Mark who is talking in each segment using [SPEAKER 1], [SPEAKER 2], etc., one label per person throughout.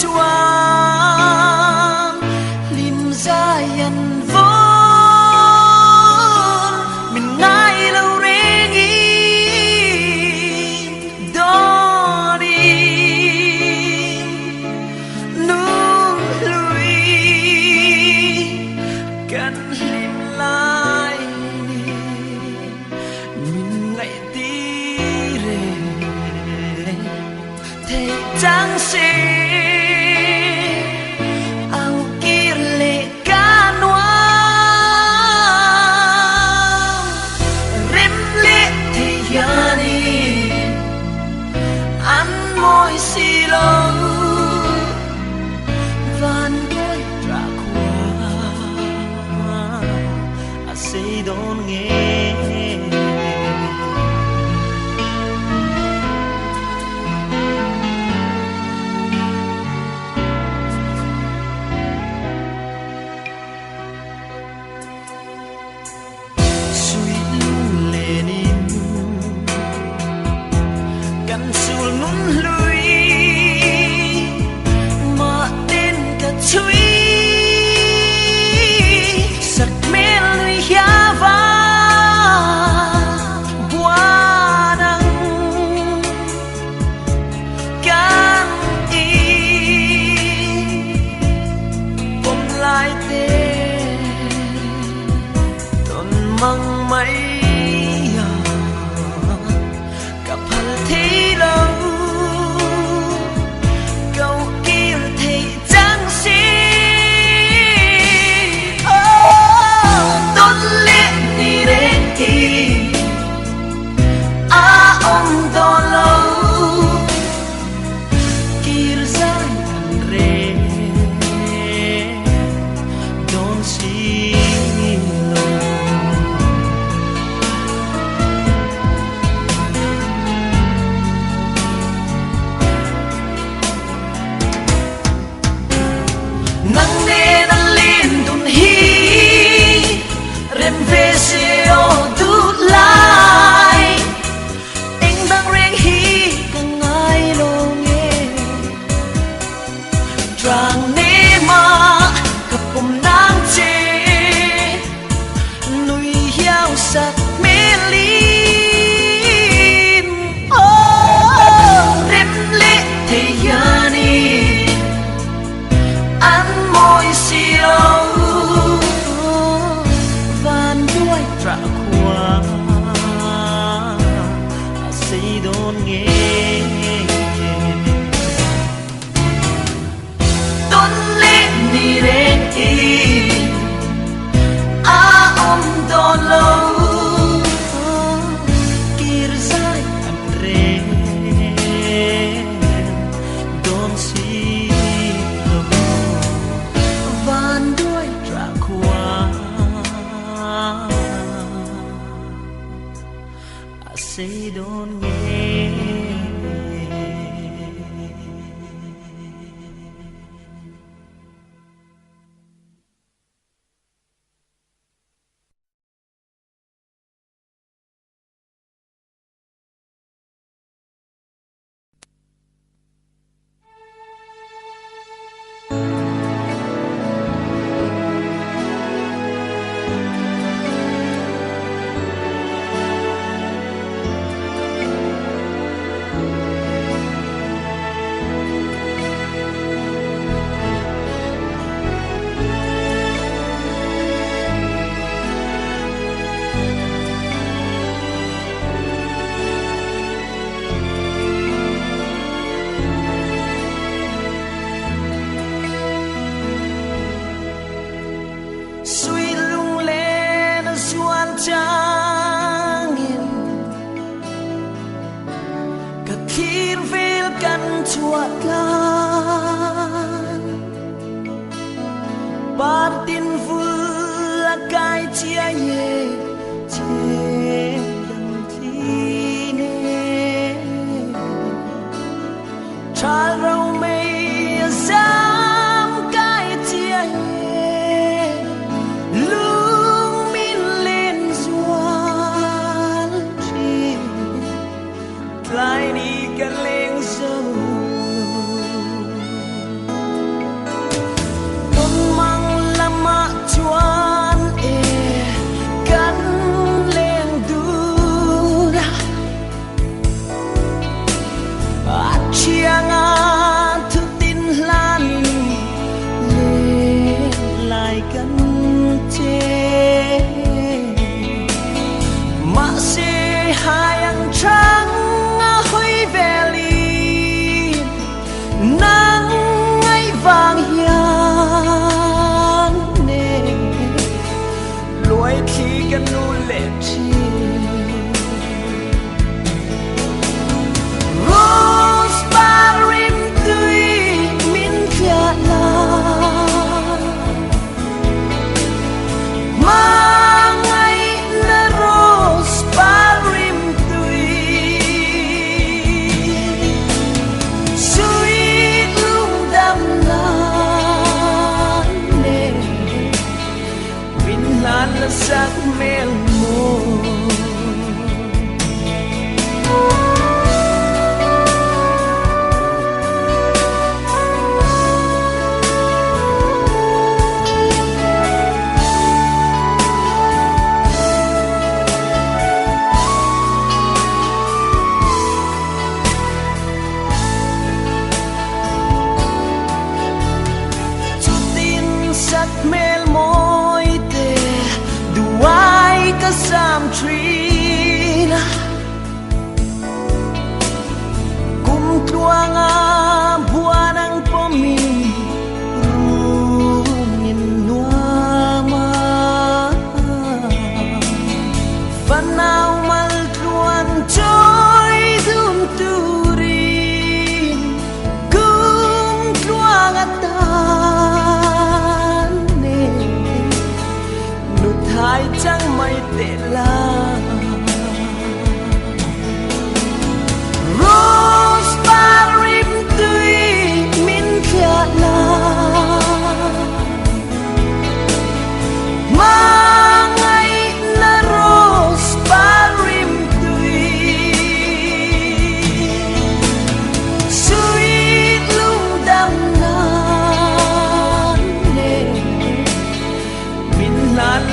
[SPEAKER 1] choang lim ra yên vốn mình ngay lâu rengi đó đi nung lui cần lim lại mình ngày tí rề thế chẳng sẽ don't nghe suy lung lên in căn sul nún lui mà tên cả chui sắt mê lui ya măng mây gặp hal thế lâu câu kia thì chẳng gì tốt lên đi đến khi ông đó lâu kia ra re don't see nắng đêm đã lên đun hi rem về siêu tút lại anh đang riêng hi càng ai lo nghe trăng nê mà gặp bom nắng chê núi hiao sạt mê lim rem lệ thế gian siêu van đuôi trả khoa xây đôn nghe tôn lên đi đến khi ông đôn lâu kia dài anh rê đôn si van đuôi trả khoa xây đôn nghe trangin kathir vel kan chuatlan partin vua kai chia ye che yang thi ne tra rau mei zam kai chia ye lung min lên zual chi lai ni kan leng sâu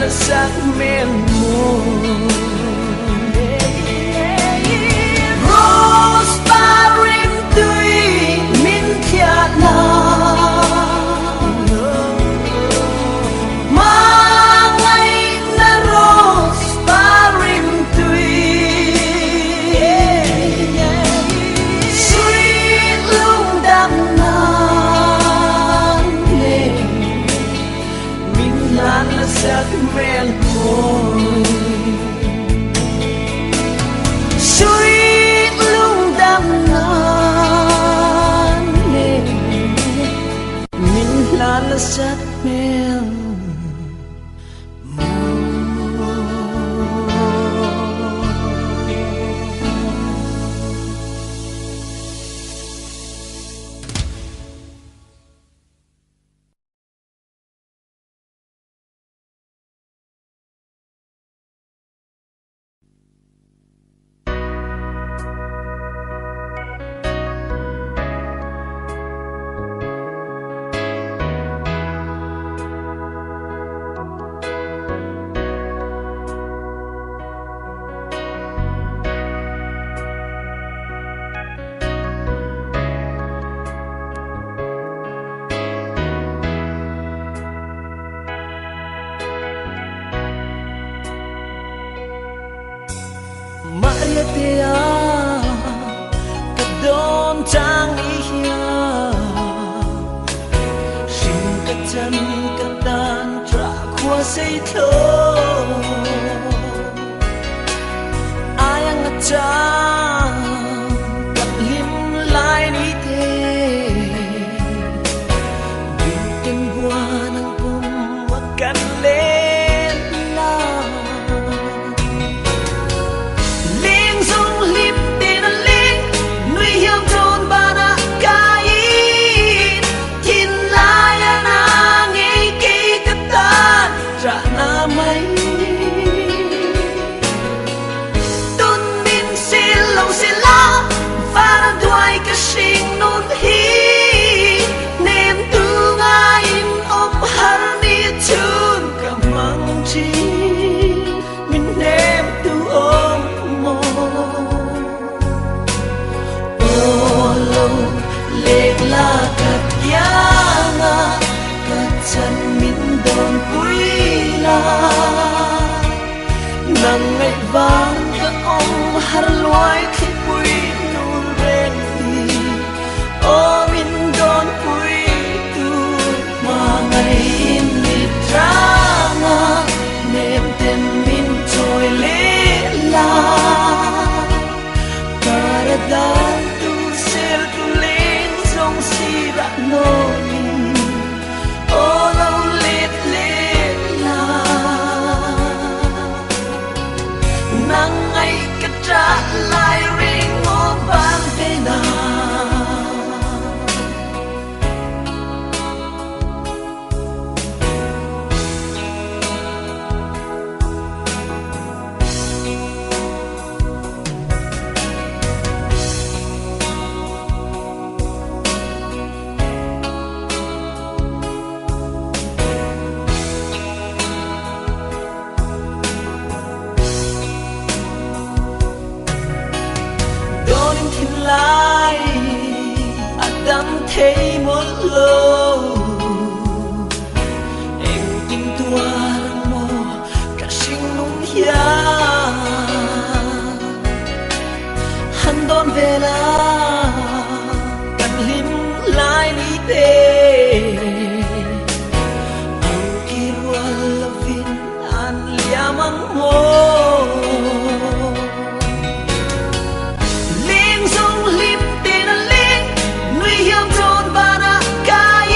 [SPEAKER 1] sắc men môi. Rose ba rim tươi min thiệt là mang ngày na rose ba rim tươi sweet lung đam nan lên min lan là sắc men môi. Sweet lung đam nan lên min lan là sắc men Maria Tea Kadon Chang Ihya Shin Katan Katan Tra Kwa Say Tho Ayang Atang Kat Lim Lai Ni Te Bikin buwan ang pumakan lên lang nang ngày vang các ông har loài thì bụi nu ren đi ô min don bụi tu mà ngày in lít ranga nem tem min trôi lê la paradan tu sel tu lên trong si ra nôi ô lâu lết lê la nang ngày cất trả lại ring ngô ban thế nào lại Adam thấy một lâu em tin tua mò cả sinh nung ya hắn đón về là cần lim lại đi tê ang kirwa lovin an liamang mo lim tin a ling nuôi hiểm trốn ba na cái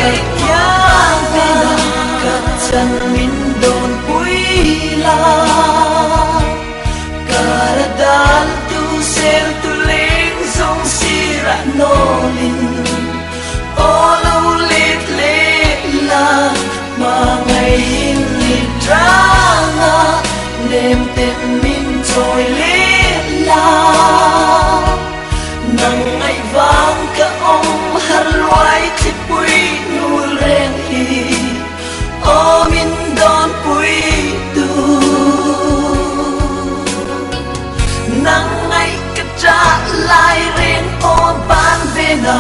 [SPEAKER 1] cất giang bên cất chân min đồn bụi la karadal tu sel tu leng song sira nolin olo lit lit la mangai in lit drama nem tem min trôi lit la nang ai vang ka om har loai chi pui nul reng hi o min don pui tu nang ai ka tra lai reng o ban ve na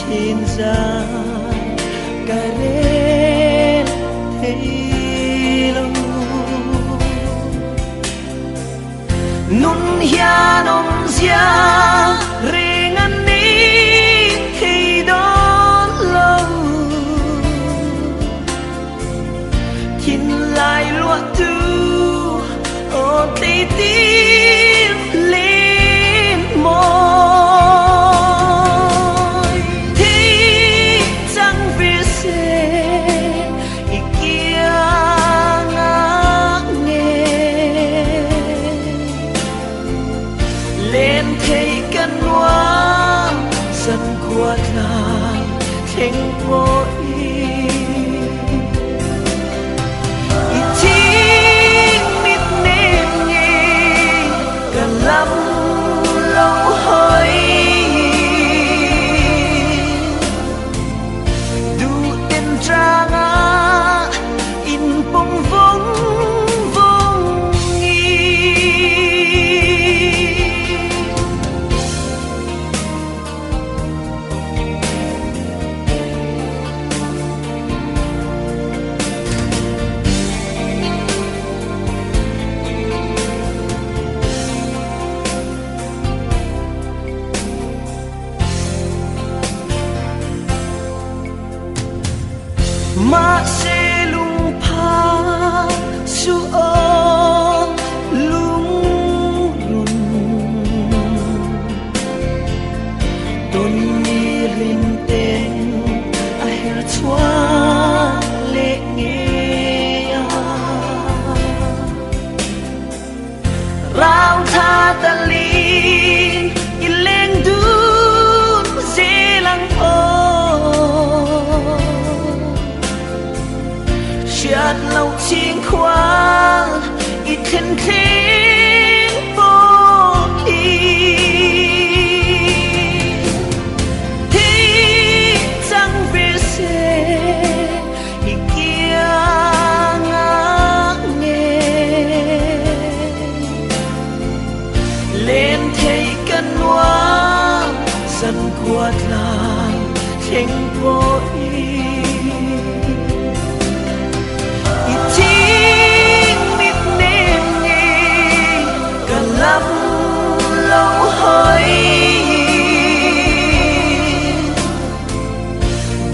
[SPEAKER 1] thiên gia cả đến thế lâu nun hian om zia ring an ni khi đó lâu thiên lại lúa tu ô tây tim lên môi thì chẳng biết sẽ ý kia ngã nghe lên thấy cơn hoa dần quạt lại thành vội lắm lâu hơi đủ tên ra ngã in bông vông vông nghi ma se lung pa su o lung run don ni rin ten a her chua le nge ya rao tha ta lin i leng dun se lang o chợt lâu chiên khoa ít thân thế vô ý thì chẳng biết sẽ ý kia ngã nghe lên thấy cơn hoa dần quạt lại thành vô ý lắm lâu hơi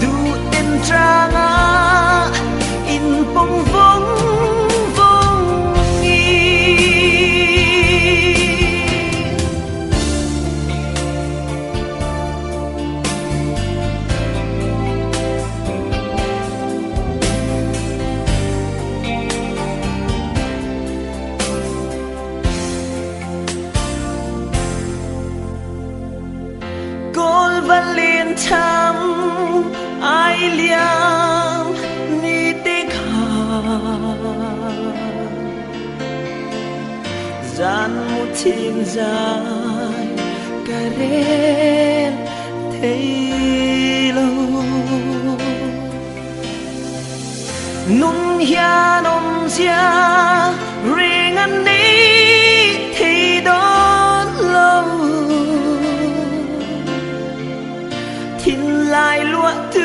[SPEAKER 1] đủ tên ra ngã in bông vông vông nghi Col văn liên thăm ai liang ni tích hà gian một thiên dài cả đến thấy lâu nun hian om zia ring an ni thì đó lâu thiên lại lúa tu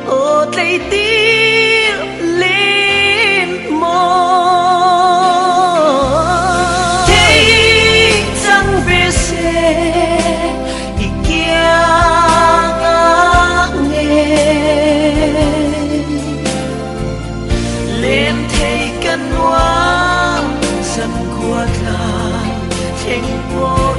[SPEAKER 1] ô tây tim lên môi thấy chẳng biết sẽ ý kia ngã nghe lên thấy cơn hoa dần quạt lại thành vội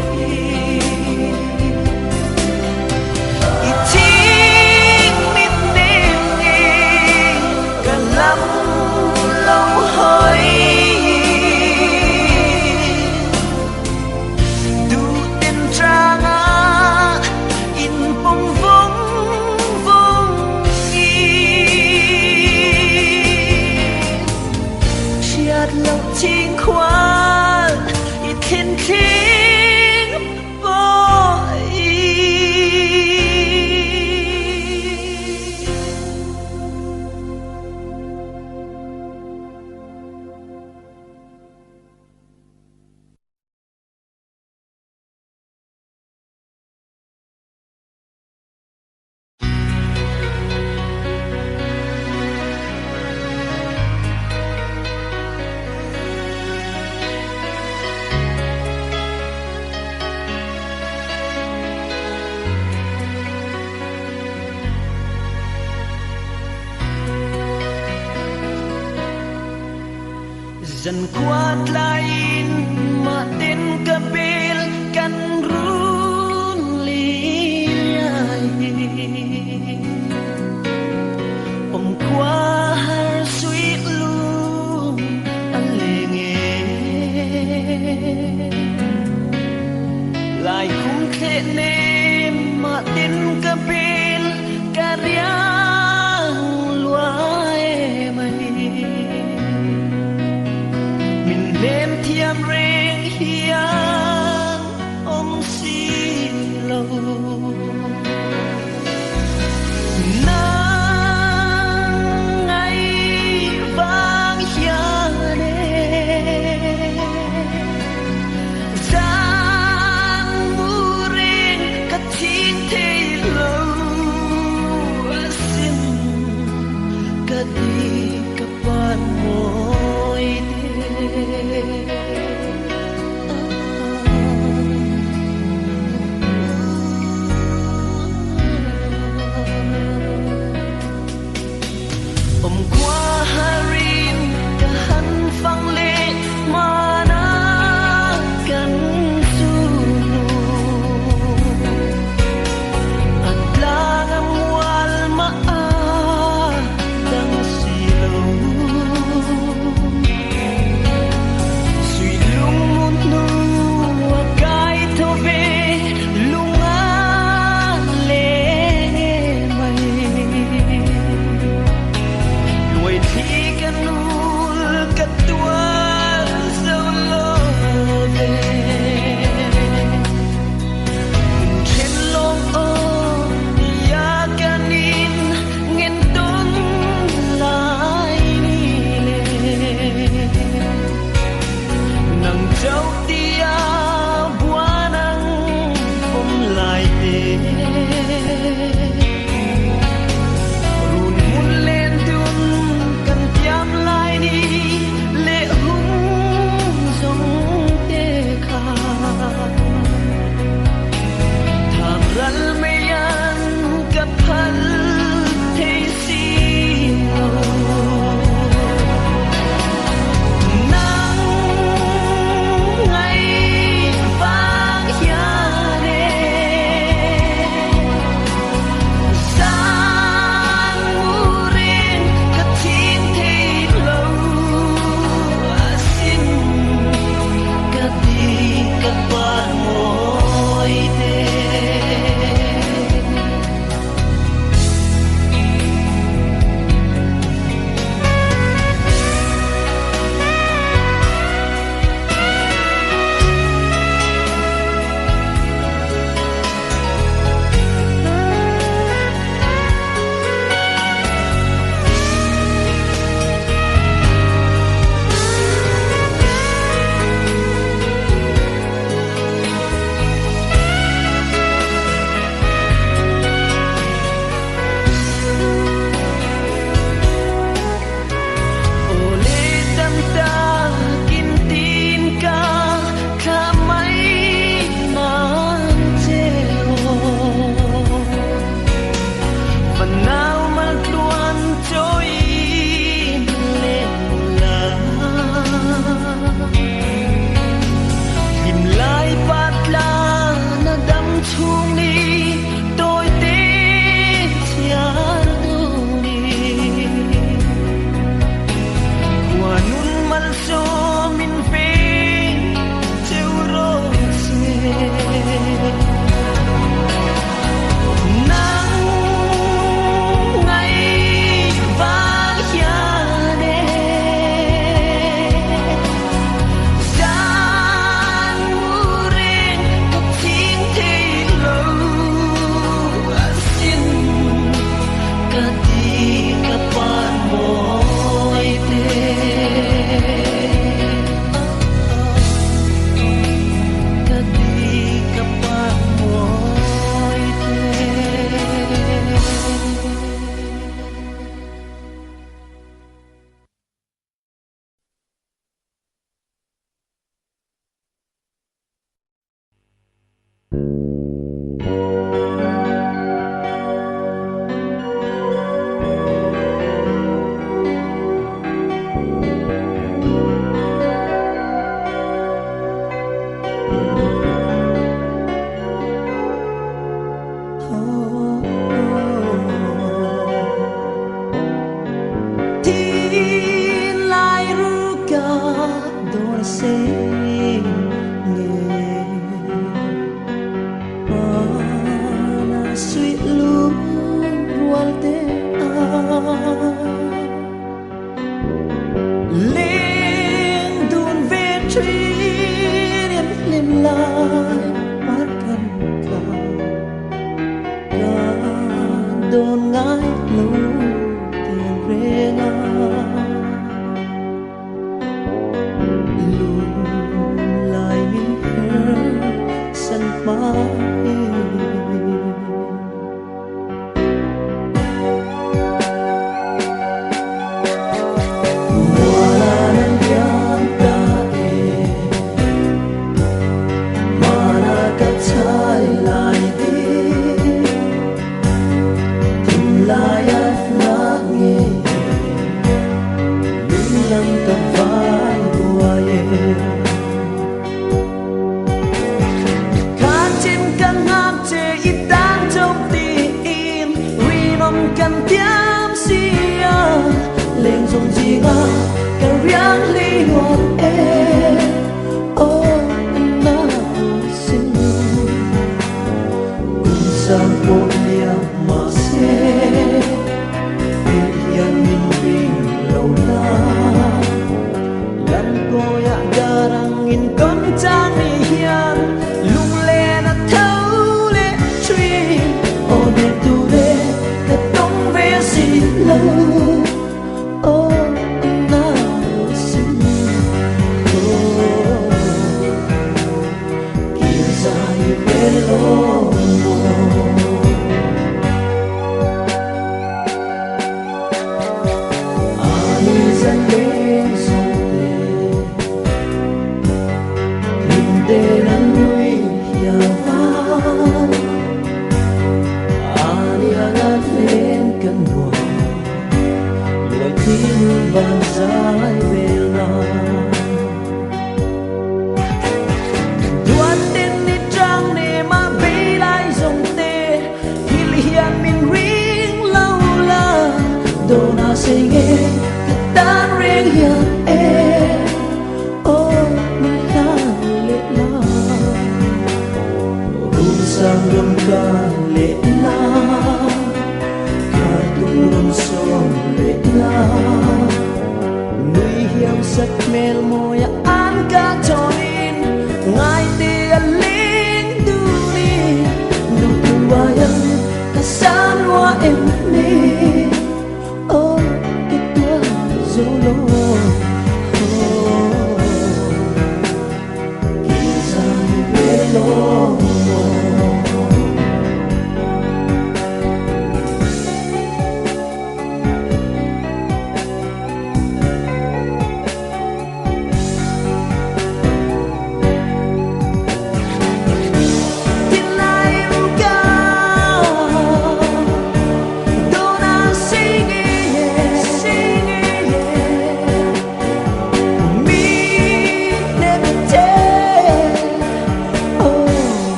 [SPEAKER 1] dần qua lain mà tên kapil kan run liyai qua har suy luôn alenge lại không thể nên mà tên kapil karyang luai mày mình đêm thiam reng hiang om si lâu di kapan mo ite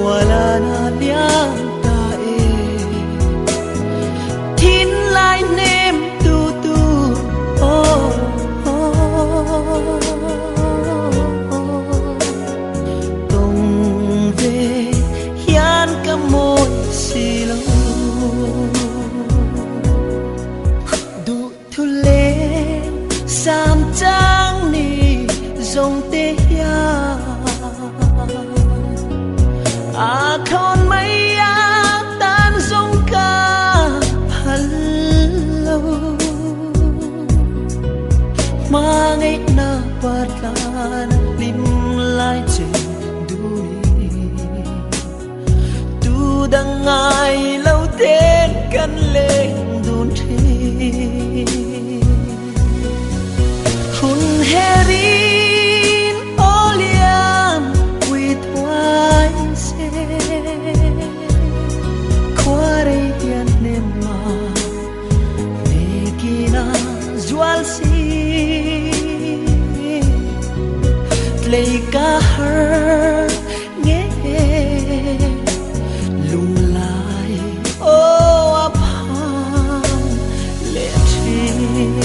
[SPEAKER 1] Wala na đằng ngày lâu đến căn lên đồn thế hun herin olian with wine se quare yanema nekina zual si play ka her nghe lung lại ô ấp hàng lệ chi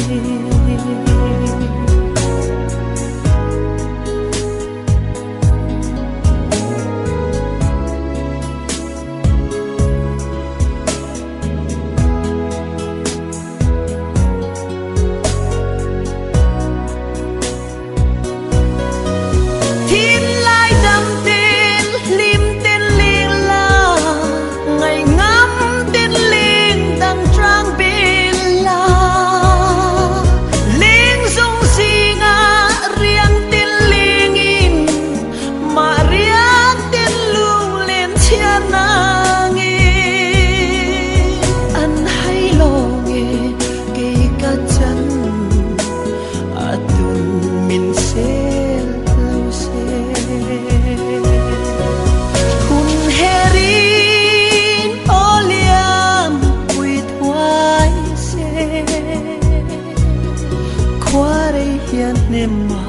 [SPEAKER 1] nema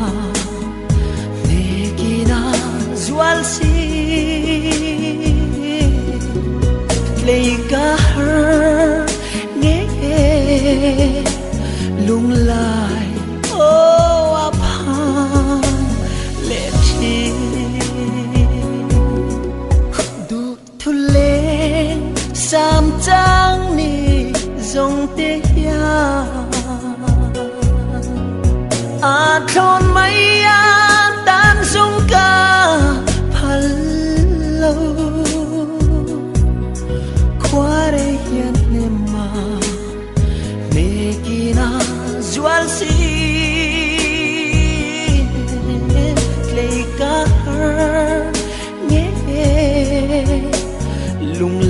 [SPEAKER 1] negina zual si play ka her nghe lung lại ô ấp hàng lệ chi du thu lên sam trang ni dòng tê ya a thon mai an tan dung ca phalo quare yan nema nekina zual si play ka her nghe lung